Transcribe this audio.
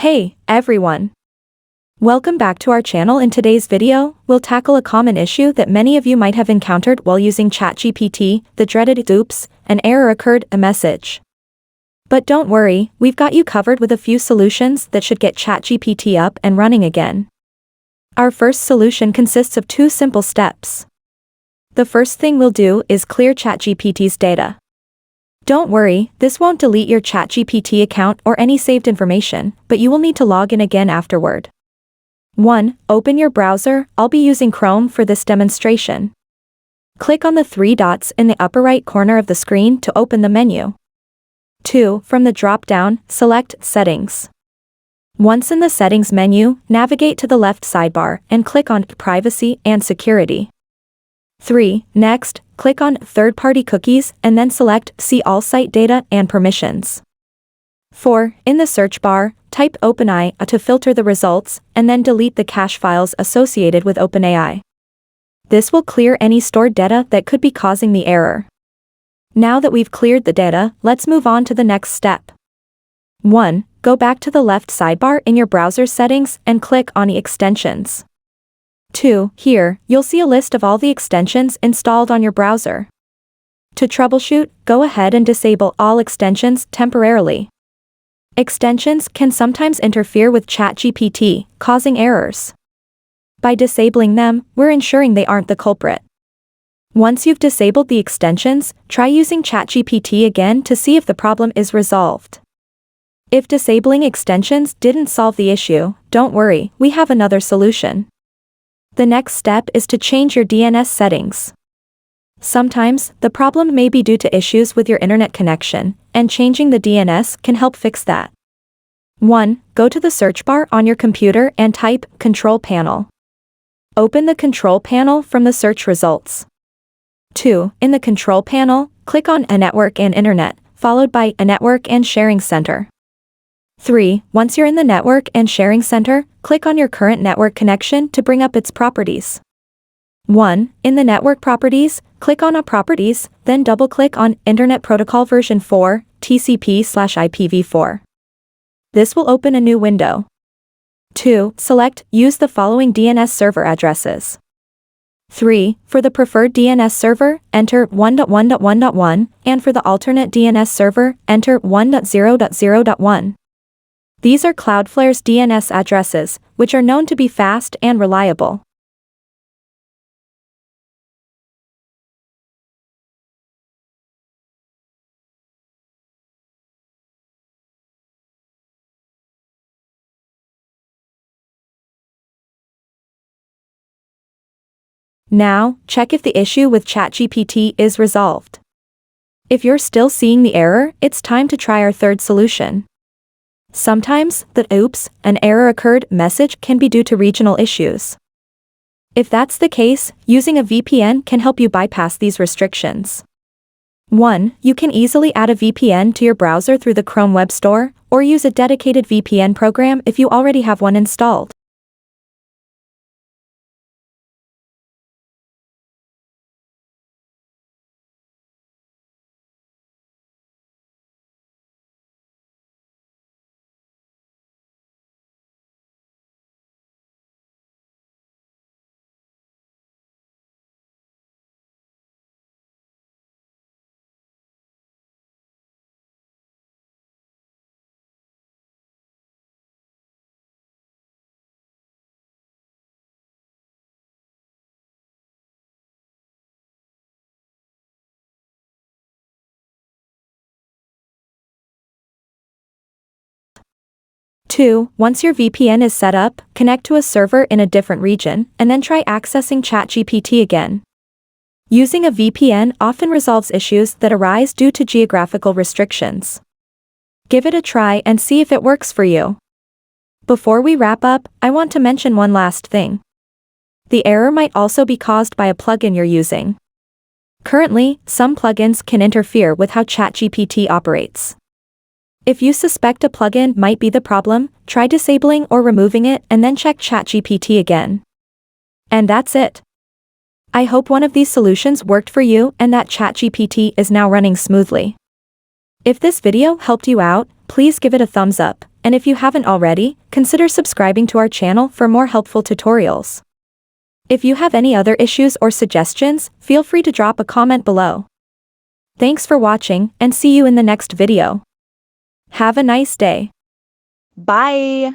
Hey, everyone! Welcome back to our channel. In today's video, we'll tackle a common issue that many of you might have encountered while using ChatGPT, the dreaded "oops, an error occurred" message. But don't worry, we've got you covered with a few solutions that should get ChatGPT up and running again. Our first solution consists of two simple steps. The first thing we'll do is clear ChatGPT's data. Don't worry, this won't delete your ChatGPT account or any saved information, but you will need to log in again afterward. 1. Open your browser. I'll be using Chrome for this demonstration. Click on the three dots in the upper right corner of the screen to open the menu. 2. From the drop-down, select Settings. Once in the Settings menu, navigate to the left sidebar and click on Privacy and Security. 3. Next, click on Third-Party Cookies and then select See All Site Data and Permissions. 4. In the search bar, type OpenAI to filter the results, and then delete the cache files associated with OpenAI. This will clear any stored data that could be causing the error. Now that we've cleared the data, let's move on to the next step. 1. Go back to the left sidebar in your browser settings and click on Extensions. 2. Here, you'll see a list of all the extensions installed on your browser. To troubleshoot, go ahead and disable all extensions temporarily. Extensions can sometimes interfere with ChatGPT, causing errors. By disabling them, we're ensuring they aren't the culprit. Once you've disabled the extensions, try using ChatGPT again to see if the problem is resolved. If disabling extensions didn't solve the issue, don't worry, we have another solution. The next step is to change your DNS settings. Sometimes, the problem may be due to issues with your internet connection, and changing the DNS can help fix that. 1. Go to the search bar on your computer and type Control Panel. Open the Control Panel from the search results. 2. In the Control Panel, click on A Network and Internet, followed by A Network and Sharing Center. 3. Once you're in the Network and Sharing Center, click on your current network connection to bring up its properties. 1. In the Network Properties, click on Properties, then double-click on Internet Protocol version 4, TCP/IPv4. This will open a new window. 2. Select Use the following DNS server addresses. 3. For the preferred DNS server, enter 1.1.1.1, and for the alternate DNS server, enter 1.0.0.1. These are Cloudflare's DNS addresses, which are known to be fast and reliable. Now, check if the issue with ChatGPT is resolved. If you're still seeing the error, it's time to try our third solution. Sometimes, the "oops, an error occurred" message can be due to regional issues. If that's the case, using a VPN can help you bypass these restrictions. 1. You can easily add a VPN to your browser through the Chrome Web Store, or use a dedicated VPN program if you already have one installed. Two, once your VPN is set up, connect to a server in a different region, and then try accessing ChatGPT again. Using a VPN often resolves issues that arise due to geographical restrictions. Give it a try and see if it works for you. Before we wrap up, I want to mention one last thing. The error might also be caused by a plugin you're using. Currently, some plugins can interfere with how ChatGPT operates. If you suspect a plugin might be the problem, try disabling or removing it and then check ChatGPT again. And that's it. I hope one of these solutions worked for you and that ChatGPT is now running smoothly. If this video helped you out, please give it a thumbs up, And if you haven't already, consider subscribing to our channel for more helpful tutorials. If you have any other issues or suggestions, feel free to drop a comment below. Thanks for watching, and see you in the next video. Have a nice day. Bye!